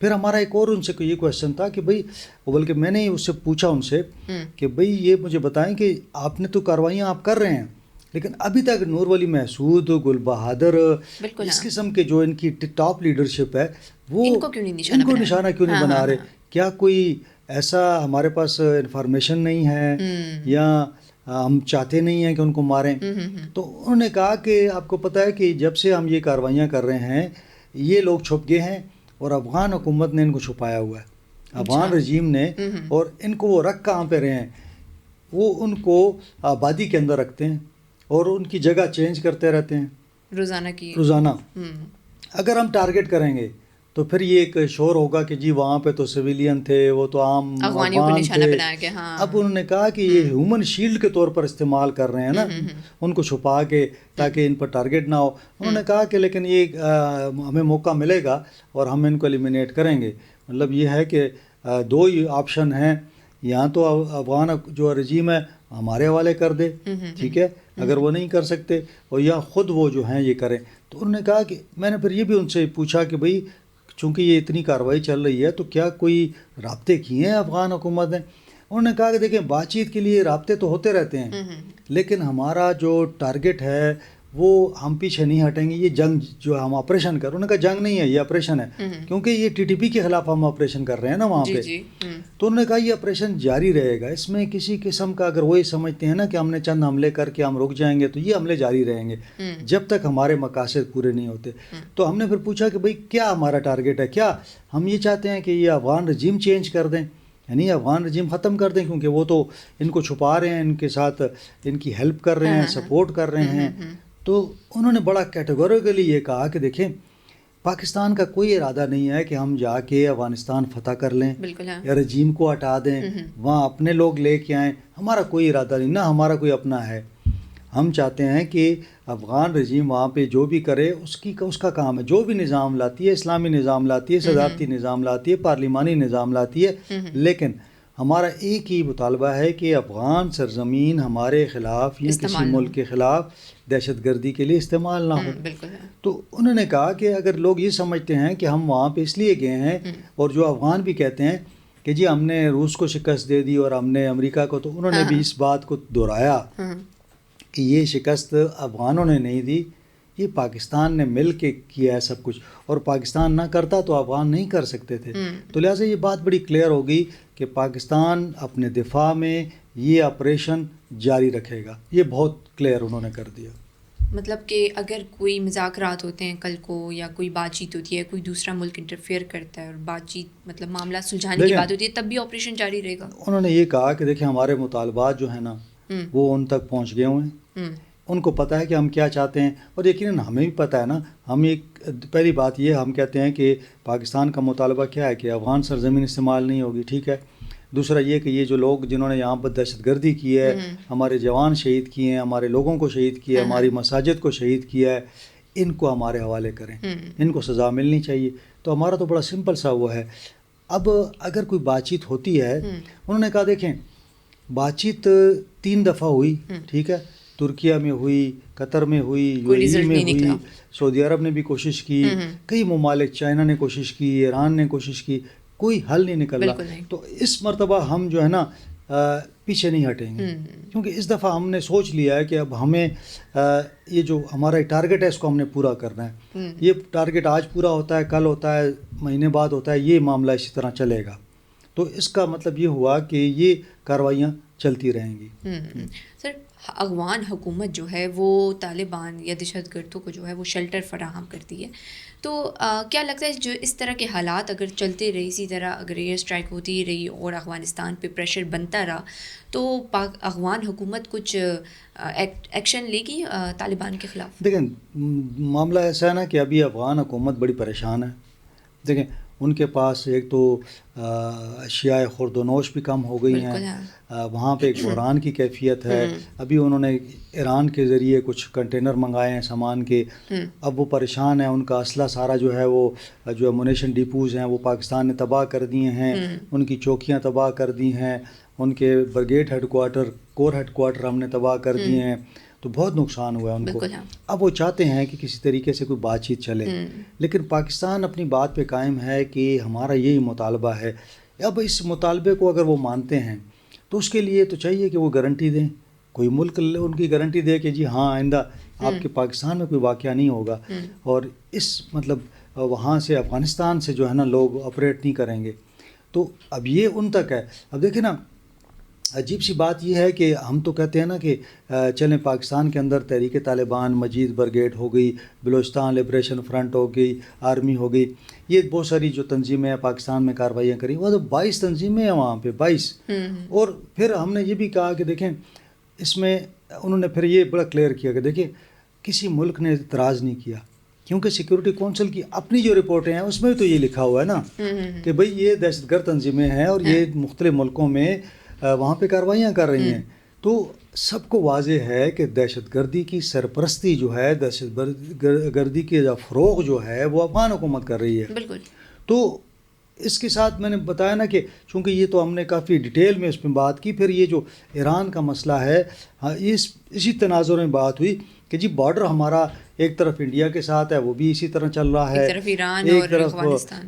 پھر ہمارا ایک اور ان سے یہ کویشچن تھا کہ بھئی، بلکہ میں نے اس سے پوچھا ان سے کہ بھئی یہ مجھے بتائیں کہ آپ نے تو کاروائیاں آپ کر رہے ہیں، لیکن ابھی تک نور ولی محسود، گل بہادر، اس قسم کے جو ان کی ٹاپ لیڈرشپ ہے، وہ ان کو نشانہ کیوں نہیں بنا رہے؟ کیا کوئی ایسا ہمارے پاس انفارمیشن نہیں ہے، یا ہم چاہتے نہیں ہیں کہ ان کو ماریں؟ تو انہوں نے کہا کہ آپ کو پتہ ہے کہ جب سے ہم یہ کاروائیاں کر رہے ہیں، یہ لوگ چھپ گئے ہیں اور افغان حکومت نے ان کو چھپایا ہوا ہے، افغان رجیم نے. اور ان کو وہ رکھ کہاں پہ رہے ہیں؟ وہ ان کو آبادی کے اندر رکھتے ہیں اور ان کی جگہ چینج کرتے رہتے ہیں روزانہ. اگر ہم ٹارگٹ کریں گے تو پھر یہ ایک شور ہوگا کہ جی وہاں پہ تو سویلین تھے، وہ تو عام افغان تھے. اب انہوں نے کہا کہ یہ ہیومن شیلڈ کے طور پر استعمال کر رہے ہیں نا ان کو چھپا کے، تاکہ ان پر ٹارگٹ نہ ہو. انہوں نے کہا کہ لیکن یہ ہمیں موقع ملے گا اور ہم ان کو ایلیمینیٹ کریں گے. مطلب یہ ہے کہ دو ہی آپشن ہیں، یہاں تو افغان جو رجیم ہے ہمارے حوالے کر دے، ٹھیک ہے، اگر وہ نہیں کر سکتے، اور یا خود وہ جو ہیں یہ کریں. تو انہوں نے کہا کہ میں نے پھر یہ بھی ان سے پوچھا کہ بھئی چونکہ یہ اتنی کارروائی چل رہی ہے تو کیا کوئی رابطے کیے ہیں افغان حکومت نے؟ انہوں نے کہا کہ دیکھیں بات چیت کے لیے رابطے تو ہوتے رہتے ہیں، لیکن ہمارا جو ٹارگٹ ہے وہ ہم پیچھے نہیں ہٹیں گے. یہ جنگ جو ہم آپریشن کر، انہوں نے کہا جنگ نہیں ہے، یہ آپریشن ہے، کیونکہ یہ ٹی ٹی پی کے خلاف ہم آپریشن کر رہے ہیں نا وہاں پہ. تو انہوں نے کہا یہ آپریشن جاری رہے گا، اس میں کسی قسم کا، اگر وہی سمجھتے ہیں نا کہ ہم نے چند حملے کر کے ہم رک جائیں گے، تو یہ حملے جاری رہیں گے جب تک ہمارے مقاصد پورے نہیں ہوتے. تو ہم نے پھر پوچھا کہ بھئی کیا ہمارا ٹارگٹ ہے؟ کیا ہم یہ چاہتے ہیں کہ یہ افغان رجیم چینج کر دیں، یعنی افغان رجیم ختم کر دیں، کیونکہ وہ تو ان کو چھپا رہے ہیں، ان کے ساتھ ان کی ہیلپ کر رہے ہیں، سپورٹ کر رہے ہیں. تو انہوں نے بڑا کیٹیگوریکلی یہ کہا کہ دیکھیں پاکستان کا کوئی ارادہ نہیں ہے کہ ہم جا کے افغانستان فتح کر لیں یا رجیم کو ہٹا دیں، وہاں اپنے لوگ لے کے آئیں. ہمارا کوئی ارادہ نہیں، نہ ہمارا کوئی اپنا ہے. ہم چاہتے ہیں کہ افغان رجیم وہاں پہ جو بھی کرے اس کا کام ہے، جو بھی نظام لاتی ہے، اسلامی نظام لاتی ہے، صدارتی نظام لاتی ہے، پارلیمانی نظام لاتی ہے، لیکن ہمارا ایک ہی مطالبہ ہے کہ افغان سرزمین ہمارے خلاف یا کسی ملک کے خلاف دہشت گردی کے لیے استعمال نہ ہو. تو انہوں نے کہا کہ اگر لوگ یہ سمجھتے ہیں کہ ہم وہاں پہ اس لیے گئے ہیں، اور جو افغان بھی کہتے ہیں کہ جی ہم نے روس کو شکست دے دی اور ہم نے امریکہ کو، تو انہوں نے بھی اس بات کو دہرایا کہ یہ شکست افغانوں نے نہیں دی، یہ پاکستان نے مل کے کیا ہے سب کچھ، اور پاکستان نہ کرتا تو افغان نہیں کر سکتے تھے. تو لہٰذا یہ بات بڑی کلیئر ہوگی کہ پاکستان اپنے دفاع میں یہ آپریشن جاری رکھے گا. یہ بہت کلیئر انہوں نے کر دیا. مطلب کہ اگر کوئی مذاکرات ہوتے ہیں کل کو، یا کوئی بات چیت ہوتی ہے، کوئی دوسرا ملک انٹرفیئر کرتا ہے اور بات چیت مطلب معاملہ سلجھانے کی بات ہوتی ہے، تب بھی آپریشن جاری رہے گا. انہوں نے یہ کہا کہ دیکھیں ہمارے مطالبات جو ہیں نا وہ ان تک پہنچ گئے ہوئے ہیں، ان کو پتہ ہے کہ ہم کیا چاہتے ہیں، اور یقیناً ہمیں بھی پتہ ہے نا. ہم ایک پہلی بات یہ ہم کہتے ہیں کہ پاکستان کا مطالبہ کیا ہے کہ افغان سرزمین استعمال نہیں ہوگی، ٹھیک ہے. دوسرا یہ کہ یہ جو لوگ جنہوں نے یہاں پر دہشت گردی کی ہے، ہمارے جوان شہید کیے ہیں، ہمارے لوگوں کو شہید کیا ہے، ہماری مساجد کو شہید کیا ہے، ان کو ہمارے حوالے کریں، ان کو سزا ملنی چاہیے. تو ہمارا تو بڑا سمپل سا وہ ہے. اب اگر کوئی بات چیت ہوتی ہے، انہوں نے کہا دیکھیں بات چیت 3 دفعہ ہوئی، ٹھیک ہے، ترکیہ میں ہوئی، قطر میں ہوئی، یو اے ای میں ہوئی، سعودی عرب نے بھی کوشش کی، کئی ممالک، چائنا نے کوشش کی، ایران نے کوشش کی، کوئی حل نہیں نکل رہا. تو اس مرتبہ ہم جو ہے نا پیچھے نہیں ہٹیں گے، کیونکہ اس دفعہ ہم نے سوچ لیا ہے کہ اب ہمیں یہ جو ہمارا ٹارگٹ ہے اس کو ہم نے پورا کرنا ہے. یہ ٹارگٹ آج پورا ہوتا ہے، کل ہوتا ہے، مہینے بعد ہوتا ہے، یہ معاملہ اسی طرح چلے گا. تو اس کا مطلب یہ ہوا کہ یہ کارروائیاں چلتی رہیں گی. سر افغان حکومت جو ہے وہ طالبان یا دہشت گردوں کو جو ہے وہ شیلٹر فراہم کرتی ہے، تو کیا لگتا ہے جو اس طرح کے حالات اگر چلتے رہے، اسی طرح اگر ایئر اسٹرائک ہوتی رہی اور افغانستان پہ پریشر بنتا رہا، تو افغان حکومت کچھ ایکشن لے گی طالبان کے خلاف؟ دیکھیں معاملہ ایسا ہے نا کہ ابھی افغان حکومت بڑی پریشان ہے. دیکھیں ان کے پاس ایک تو اشیاء خورد و نوش بھی کم ہو گئی ہیں، وہاں پہ ایک بحران کی کیفیت ہے. ابھی انہوں نے ایران کے ذریعے کچھ کنٹینر منگائے ہیں سامان کے، اب وہ پریشان ہیں. ان کا اسلحہ سارا جو ہے وہ جو امونیشن ڈیپوز ہیں وہ پاکستان نے تباہ کر دیے ہیں، ان کی چوکیاں تباہ کر دی ہیں، ان کے بریگیڈ ہیڈ کوارٹر، کور ہیڈ کوارٹر ہم نے تباہ کر دیے ہیں. تو تو بہت نقصان ہوا ہے ان کو. بالکل ہاں. اب وہ چاہتے ہیں کہ کسی طریقے سے کوئی بات چیت چلے, لیکن پاکستان اپنی بات پہ قائم ہے کہ ہمارا یہی مطالبہ ہے. اب اس مطالبے کو اگر وہ مانتے ہیں تو اس کے لیے تو چاہیے کہ وہ گارنٹی دیں, کوئی ملک ان کی گارنٹی دے کہ جی ہاں آئندہ آپ کے پاکستان میں کوئی واقعہ نہیں ہوگا, اور اس مطلب وہاں سے افغانستان سے جو ہے نا لوگ آپریٹ نہیں کریں گے. تو اب یہ ان تک ہے. اب دیکھیں نا, عجیب سی بات یہ ہے کہ ہم تو کہتے ہیں نا کہ چلیں پاکستان کے اندر تحریک طالبان, مجید بریگیڈ ہو گئی, بلوچستان لبریشن فرنٹ ہو گئی, آرمی ہو گئی, یہ بہت ساری جو تنظیمیں ہیں پاکستان میں کارروائیاں کری, وہ تو 22 تنظیمیں ہیں وہاں پہ 22. اور پھر ہم نے یہ بھی کہا کہ دیکھیں اس میں انہوں نے پھر یہ بڑا کلیئر کیا کہ دیکھیں کسی ملک نے اعتراض نہیں کیا, کیونکہ سیکورٹی کونسل کی اپنی جو رپورٹیں ہیں اس میں تو یہ لکھا ہوا ہے نا کہ بھئی یہ دہشت گرد تنظیمیں ہیں اور یہ مختلف ملکوں میں وہاں پہ کارروائیاں کر رہی ہیں. تو سب کو واضح ہے کہ دہشت گردی کی سرپرستی جو ہے, دہشت گردی کے فروغ جو ہے وہ افغان حکومت کر رہی ہے. بالکل. تو اس کے ساتھ میں نے بتایا نا کہ چونکہ یہ تو ہم نے کافی ڈیٹیل میں اس پہ بات کی. پھر یہ جو ایران کا مسئلہ ہے, اسی تناظر میں بات ہوئی کہ جی بارڈر ہمارا ایک طرف انڈیا کے ساتھ ہے, وہ بھی اسی طرح چل رہا ہے, ایک طرف ایران ایک اور طرف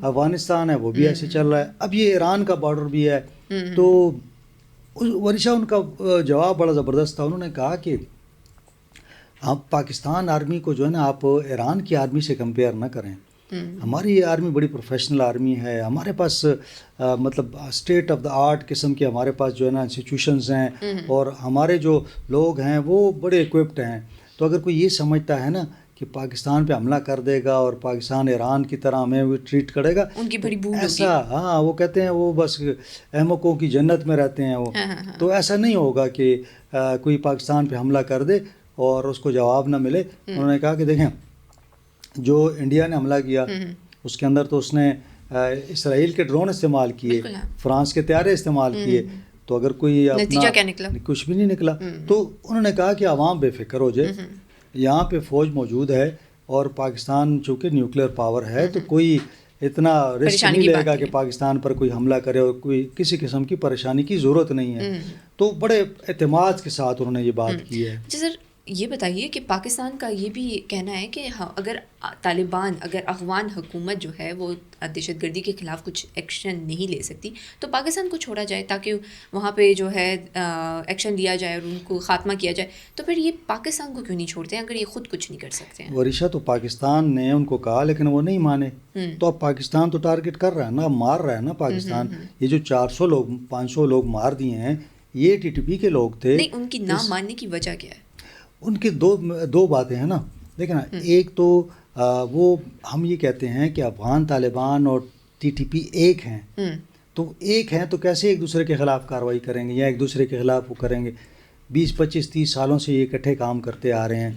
افغانستان ہے, وہ بھی ایسے چل رہا ہے. اب یہ ایران کا بارڈر بھی ہے. تو ورشا ان کا جواب بڑا زبردست تھا. انہوں نے کہا کہ آپ پاکستان آرمی کو جو ہے نا آپ ایران کی آرمی سے کمپیئر نہ کریں. ہماری یہ آرمی بڑی پروفیشنل آرمی ہے, ہمارے پاس مطلب اسٹیٹ آف دا آرٹ قسم کے ہمارے پاس جو ہے نا انسٹیٹیوشنز ہیں, اور ہمارے جو لوگ ہیں وہ بڑے اکوپڈ ہیں. تو اگر کوئی یہ سمجھتا ہے نا کہ پاکستان پہ حملہ کر دے گا اور پاکستان ایران کی طرح ہمیں وہ ٹریٹ کرے گا, ان کی بڑی بھول ایسا, ہاں وہ کہتے ہیں وہ بس احمقوں کی جنت میں رہتے ہیں وہ. تو ایسا نہیں ہوگا کہ کوئی پاکستان پہ حملہ کر دے اور اس کو جواب نہ ملے. انہوں نے کہا کہ دیکھیں جو انڈیا نے حملہ کیا اس کے اندر تو اس نے اسرائیل کے ڈرون استعمال کیے, فرانس کے طیارے استعمال کیے, تو اگر کوئی نتیجہ کیا نکلا؟ کچھ بھی نہیں نکلا. تو انہوں نے کہا کہ عوام بے فکر ہو جائے, یہاں پہ فوج موجود ہے, اور پاکستان چونکہ نیوکلیئر پاور ہے تو کوئی اتنا رسک نہیں لے گا کہ پاکستان پر کوئی حملہ کرے, اور کوئی کسی قسم کی پریشانی کی ضرورت نہیں ہے. تو بڑے اعتماد کے ساتھ انہوں نے یہ بات کی ہے. جی سر, یہ بتائیے کہ پاکستان کا یہ بھی کہنا ہے کہ اگر طالبان, اگر افغان حکومت جو ہے وہ دہشت گردی کے خلاف کچھ ایکشن نہیں لے سکتی تو پاکستان کو چھوڑا جائے تاکہ وہاں پہ جو ہے ایکشن لیا جائے اور ان کو خاتمہ کیا جائے. تو پھر یہ پاکستان کو کیوں نہیں چھوڑتے ہیں اگر یہ خود کچھ نہیں کر سکتے ہیں؟ ورشا, تو پاکستان نے ان کو کہا لیکن وہ نہیں مانے. تو اب پاکستان تو ٹارگٹ کر رہا ہے نا, مار رہا ہے نا پاکستان. یہ جو 400 لوگ 500 لوگ مار دیے ہیں یہ ٹی ٹی پی کے لوگ تھے. نہیں, ان کی نہ ماننے کی وجہ کیا ہے؟ ان کی دو باتیں ہیں نا. دیکھیں نا, ایک تو وہ ہم یہ کہتے ہیں کہ افغان طالبان اور ٹی ٹی پی ایک ہیں. تو ایک ہیں تو کیسے ایک دوسرے کے خلاف کارروائی کریں گے یا ایک دوسرے کے خلاف وہ کریں گے؟ 20 25 30 سالوں سے یہ اکٹھے کام کرتے آ رہے ہیں.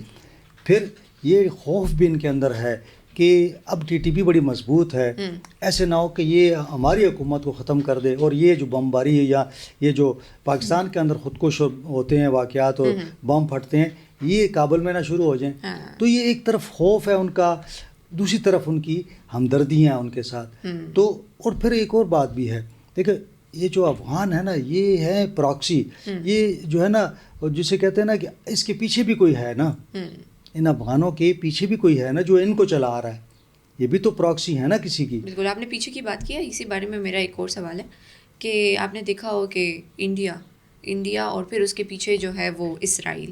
پھر یہ خوف بھی ان کے اندر ہے کہ اب ٹی ٹی پی بڑی مضبوط ہے, ایسے نہ ہو کہ یہ ہماری حکومت کو ختم کر دے, اور یہ جو بمباری ہے یا یہ جو پاکستان کے اندر خودکش ہوتے ہیں واقعات اور بم پھٹتے ہیں یہ کابل میں نہ شروع ہو جائیں. تو یہ ایک طرف خوف ہے ان کا, دوسری طرف ان کی ہمدردی ہیں ان کے ساتھ. تو اور پھر ایک اور بات بھی ہے, دیکھیں یہ جو افغان ہے نا یہ ہے پراکسی. یہ جو ہے نا جسے کہتے ہیں نا کہ اس کے پیچھے بھی کوئی ہے نا, ان افغانوں کے پیچھے بھی کوئی ہے نا جو ان کو چلا رہا ہے. یہ بھی تو پراکسی ہے نا کسی کی. بالکل, آپ نے پیچھے کی بات کی ہے. اسی بارے میں میرا ایک اور سوال ہے کہ آپ نے دیکھا ہو کہ انڈیا اور پھر اس کے پیچھے جو ہے وہ اسرائیل,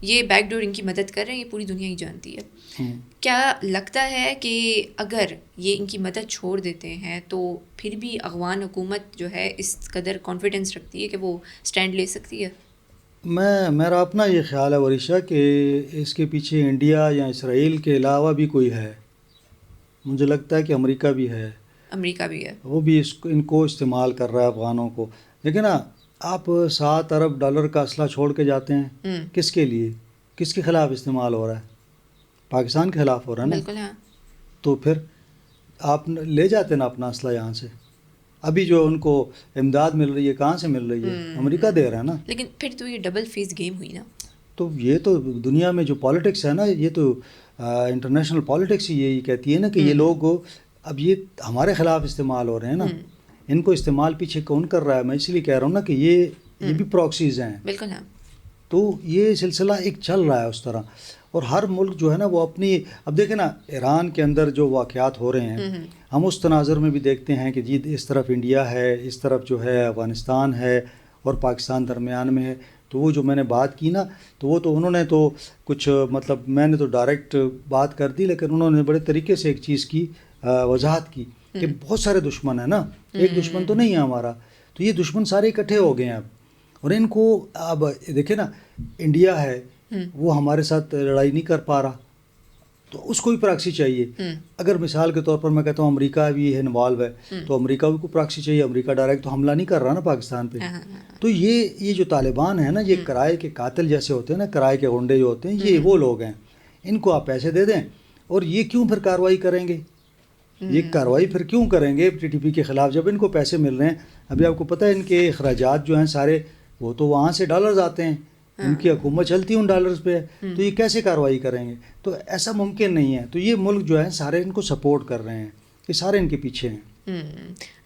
یہ بیک ڈور ان کی مدد کر رہے ہیں, یہ پوری دنیا ہی جانتی ہے. کیا لگتا ہے کہ اگر یہ ان کی مدد چھوڑ دیتے ہیں تو پھر بھی افغان حکومت جو ہے اس قدر کانفیڈنس رکھتی ہے کہ وہ سٹینڈ لے سکتی ہے؟ میرا اپنا یہ خیال ہے ورشا کہ اس کے پیچھے انڈیا یا اسرائیل کے علاوہ بھی کوئی ہے. مجھے لگتا ہے کہ امریکہ بھی ہے. امریکہ بھی ہے, وہ بھی ان کو استعمال کر رہا ہے افغانوں کو. لیکن نا آپ $7 ارب کا اسلحہ چھوڑ کے جاتے ہیں, کس کے لیے, کس کے خلاف استعمال ہو رہا ہے؟ پاکستان کے خلاف ہو رہا ہے نا. بالکل ہاں. تو پھر آپ لے جاتے نا اپنا اسلحہ یہاں سے. ابھی جو ان کو امداد مل رہی ہے کہاں سے مل رہی ہے؟ امریکہ دے رہا ہے نا. لیکن پھر تو یہ ڈبل فیس گیم ہوئی نا. تو یہ تو دنیا میں جو پالیٹکس ہے نا, یہ تو انٹرنیشنل پالیٹکس ہی یہی کہتی ہے نا کہ یہ لوگ اب یہ ہمارے خلاف استعمال ہو رہے ہیں نا. ان کو استعمال پیچھے کون کر رہا ہے؟ میں اس لیے کہہ رہا ہوں نا کہ یہ بھی پراکسیز ہیں. بالکل ہاں. تو یہ سلسلہ ایک چل رہا ہے اس طرح. اور ہر ملک جو ہے نا وہ اپنی، اب دیکھیں نا ایران کے اندر جو واقعات ہو رہے ہیں ہم اس تناظر میں بھی دیکھتے ہیں کہ جی اس طرف انڈیا ہے، اس طرف جو ہے افغانستان ہے اور پاکستان درمیان میں ہے. تو وہ جو میں نے بات کی نا تو وہ تو انہوں نے تو کچھ مطلب میں نے تو ڈائریکٹ بات کر دی، لیکن انہوں نے بڑے طریقے سے ایک چیز کی وضاحت کی کہ بہت سارے دشمن ہیں نا، ایک دشمن تو نہیں ہے ہمارا. تو یہ دشمن سارے اکٹھے ہو گئے ہیں اب، اور ان کو اب دیکھیں نا انڈیا ہے وہ ہمارے ساتھ لڑائی نہیں کر پا رہا تو اس کو بھی پراکسی چاہیے. اگر مثال کے طور پر میں کہتا ہوں امریکہ بھی انوالو ہے تو امریکہ کو پراکسی چاہیے. امریکہ ڈائریکٹ تو حملہ نہیں کر رہا نا پاکستان پہ. تو یہ جو طالبان ہیں نا یہ کرائے کے قاتل جیسے ہوتے ہیں نا، کرائے کے غنڈے جو ہوتے ہیں یہ وہ لوگ ہیں. ان کو آپ پیسے دے دیں اور یہ کیوں پھر کارروائی کریں گے؟ یہ کارروائی پھر کیوں کریں گے ٹی ٹی پی کے خلاف جب ان کو پیسے مل رہے ہیں؟ ابھی آپ کو پتہ ہے ان کے اخراجات جو ہیں سارے وہ تو وہاں سے ڈالرز آتے ہیں، ان کی حکومت چلتی ہے ان ڈالرز پہ. تو یہ کیسے کارروائی کریں گے؟ تو ایسا ممکن نہیں ہے. تو یہ ملک جو ہے سارے ان کو سپورٹ کر رہے ہیں، یہ سارے ان کے پیچھے ہیں.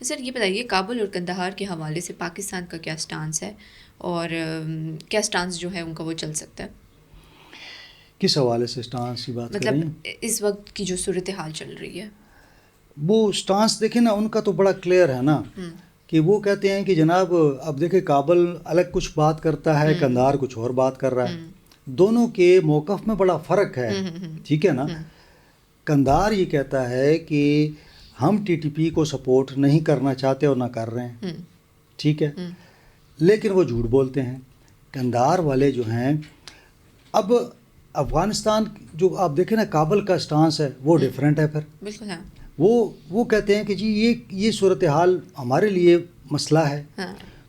سر یہ بتائیے کابل اور قندھار کے حوالے سے پاکستان کا کیا سٹانس ہے اور کیا سٹانس جو ہے ان کا وہ چل سکتا ہے؟ کس حوالے سے سٹانس کی بات کریں؟ مطلب اس وقت کی جو صورتحال چل رہی ہے وہ سٹانس دیکھیں نا ان کا تو بڑا کلیئر ہے نا کہ وہ کہتے ہیں کہ جناب اب دیکھیں کابل الگ کچھ بات کرتا ہے، قندھار کچھ اور بات کر رہا ہے. دونوں کے موقف میں بڑا فرق ہے، ٹھیک ہے نا. قندھار یہ کہتا ہے کہ ہم ٹی ٹی پی کو سپورٹ نہیں کرنا چاہتے اور نہ کر رہے ہیں، ٹھیک ہے، لیکن وہ جھوٹ بولتے ہیں. قندھار والے جو ہیں اب افغانستان جو آپ دیکھیں نا کابل کا سٹانس ہے وہ ڈیفرنٹ ہے. پھر بالکل ہاں وہ کہتے ہیں کہ جی یہ صورتحال ہمارے لیے مسئلہ ہے.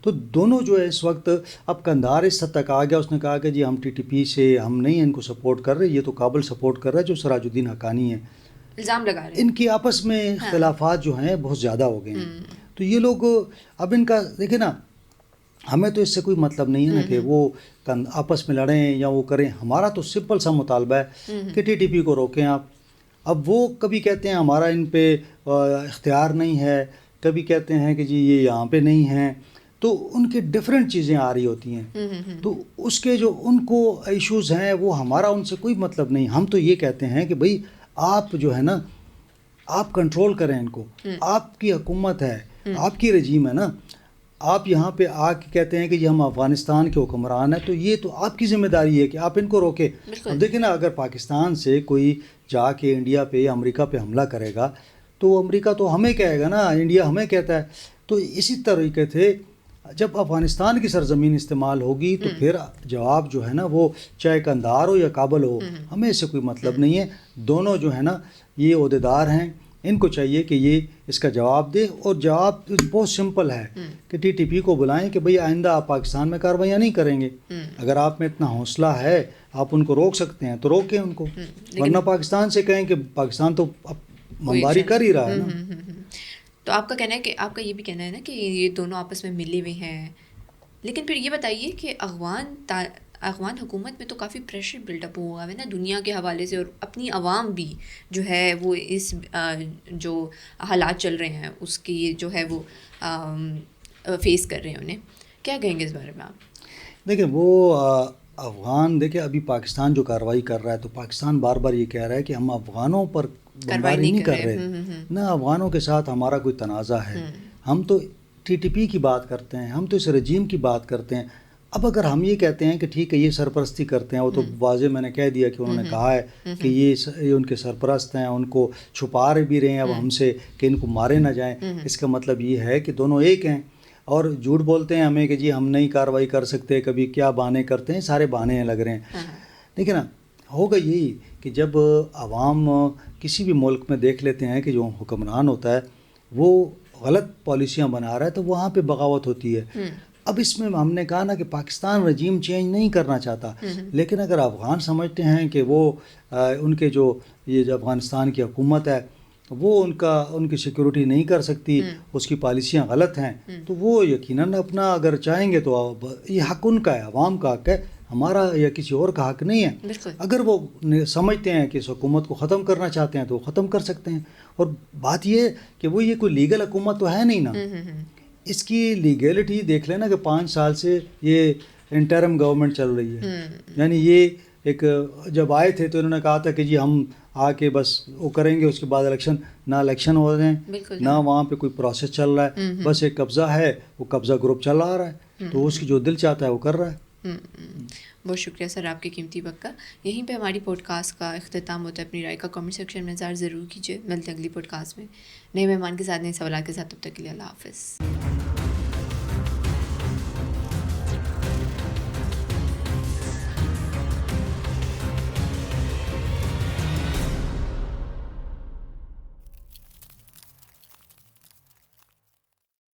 تو دونوں جو ہے اس وقت اب قندھار اس حد تک آ گیا، اس نے کہا کہ جی ہم ٹی ٹی پی سے ہم نہیں ان کو سپورٹ کر رہے، یہ تو کابل سپورٹ کر رہا ہے جو سراج الدین حقانی ہے. الزام لگا رہے ہیں. ان کی آپس میں اختلافات جو ہیں بہت زیادہ ہو گئے ہیں. تو یہ لوگ اب ان کا دیکھیں نا ہمیں تو اس سے کوئی مطلب نہیں ہے نا کہ وہ آپس میں لڑیں یا وہ کریں. ہمارا تو سمپل سا مطالبہ ہے کہ ٹی ٹی پی کو روکیں آپ. اب وہ کبھی کہتے ہیں ہمارا ان پہ اختیار نہیں ہے، کبھی کہتے ہیں کہ جی یہ یہاں پہ نہیں ہیں. تو ان کے ڈفرینٹ چیزیں آ رہی ہوتی ہیں. تو اس کے جو ان کو ایشوز ہیں وہ ہمارا ان سے کوئی مطلب نہیں. ہم تو یہ کہتے ہیں کہ بھئی آپ جو ہے نا آپ کنٹرول کریں ان کو. آپ کی حکومت ہے، آپ کی رجیم ہے نا. آپ یہاں پہ آ کے کہتے ہیں کہ یہ ہم افغانستان کے حکمران ہیں، تو یہ تو آپ کی ذمہ داری ہے کہ آپ ان کو روکیں. اب دیکھیں نا اگر پاکستان سے کوئی جا کے انڈیا پہ یا امریکہ پہ حملہ کرے گا تو امریکہ تو ہمیں کہے گا نا، انڈیا ہمیں کہتا ہے. تو اسی طریقے سے جب افغانستان کی سرزمین استعمال ہوگی تو پھر جواب جو ہے نا وہ چاہے قندھار ہو یا کابل ہو، ہمیں اس سے کوئی مطلب نہیں ہے. دونوں جو ہے نا یہ عہدیدار ہیں، ان کو چاہیے کہ یہ اس کا جواب دے. اور جواب بہت سمپل ہے کہ ٹی ٹی پی کو بلائیں کہ بھئی آئندہ آپ پاکستان میں کارروائیاں نہیں کریں گے. اگر آپ میں اتنا حوصلہ ہے آپ ان کو روک سکتے ہیں تو روکیں ان کو، ورنہ پاکستان سے کہیں کہ پاکستان تو بمباری کر ہی رہا ہے نا. تو آپ کا کہنا ہے کہ آپ کا یہ بھی کہنا ہے نا کہ یہ دونوں آپس میں ملے ہوئے ہیں. لیکن پھر یہ بتائیے کہ افغان حکومت میں تو کافی پریشر بلڈ اپ ہوا ہے نا دنیا کے حوالے سے، اور اپنی عوام بھی جو ہے وہ اس جو حالات چل رہے ہیں اس کی جو ہے وہ فیس کر رہے ہیں. انہیں کیا کہیں گے اس بارے میں آپ؟ دیکھیں وہ افغان دیکھیں ابھی پاکستان جو کارروائی کر رہا ہے تو پاکستان بار بار یہ کہہ رہا ہے کہ ہم افغانوں پر بمباری نہیں کر رہے، نہ افغانوں کے ساتھ ہمارا کوئی تنازع ہے. ہم تو ٹی ٹی پی کی بات کرتے ہیں، ہم تو اس رجیم کی بات کرتے ہیں. اب اگر ہم یہ کہتے ہیں کہ ٹھیک ہے یہ سرپرستی کرتے ہیں، وہ تو واضح میں نے کہہ دیا کہ انہوں نے کہا ہے کہ یہ ان کے سرپرست ہیں، ان کو چھپا بھی رہے ہیں اب ہم سے کہ ان کو مارے نہ جائیں. اس کا مطلب یہ ہے کہ دونوں ایک ہیں اور جھوٹ بولتے ہیں ہمیں کہ جی ہم نہیں کارروائی کر سکتے. کبھی کیا بہانے کرتے ہیں، سارے بہانے لگ رہے ہیں. دیکھیں نا ہوگا یہی کہ جب عوام کسی بھی ملک میں دیکھ لیتے ہیں کہ جو حکمران ہوتا ہے وہ غلط پالیسیاں بنا رہا ہے تو وہاں پہ بغاوت ہوتی ہے. اب اس میں ہم نے کہا نا کہ پاکستان رجیم چینج نہیں کرنا چاہتا، لیکن اگر افغان سمجھتے ہیں کہ وہ ان کے جو یہ جو افغانستان کی حکومت ہے وہ ان کی سیکیورٹی نہیں کر سکتی، اس کی پالیسیاں غلط ہیں، تو وہ یقیناً اپنا اگر چاہیں گے تو یہ حق ان کا ہے، عوام کا حق ہے، ہمارا یا کسی اور کا حق نہیں ہے. اگر وہ سمجھتے ہیں کہ اس حکومت کو ختم کرنا چاہتے ہیں تو وہ ختم کر سکتے ہیں. اور بات یہ کہ وہ یہ کوئی لیگل حکومت تو ہے نہیں نا. اس کی لیگیلٹی دیکھ لینا کہ 5 سال سے یہ انٹرم گورنمنٹ چل رہی ہے. یعنی یہ ایک جب آئے تھے تو انہوں نے کہا تھا کہ جی ہم آ کے بس وہ کریں گے, اس کے بعد الیکشن, نہ الیکشن ہو رہے ہیں, نہ وہاں پہ کوئی پروسیس چل رہا ہے, بس ایک قبضہ ہے, وہ قبضہ گروپ چلا آ رہا ہے, تو اس کی جو دل چاہتا ہے وہ کر رہا ہے. بہت شکریہ سر آپ کے قیمتی وقت کا. یہیں پہ ہماری پوڈ کاسٹ کا اختتام ہوتا ہے. اپنی رائے کا کامنٹ سیکشن میں اظہار ضرور کیجیے. ملتے ہیں اگلی پوڈ کاسٹ میں نئے مہمان کے ساتھ, نئے سوالات کے ساتھ. تب تک کے لیے اللہ حافظ.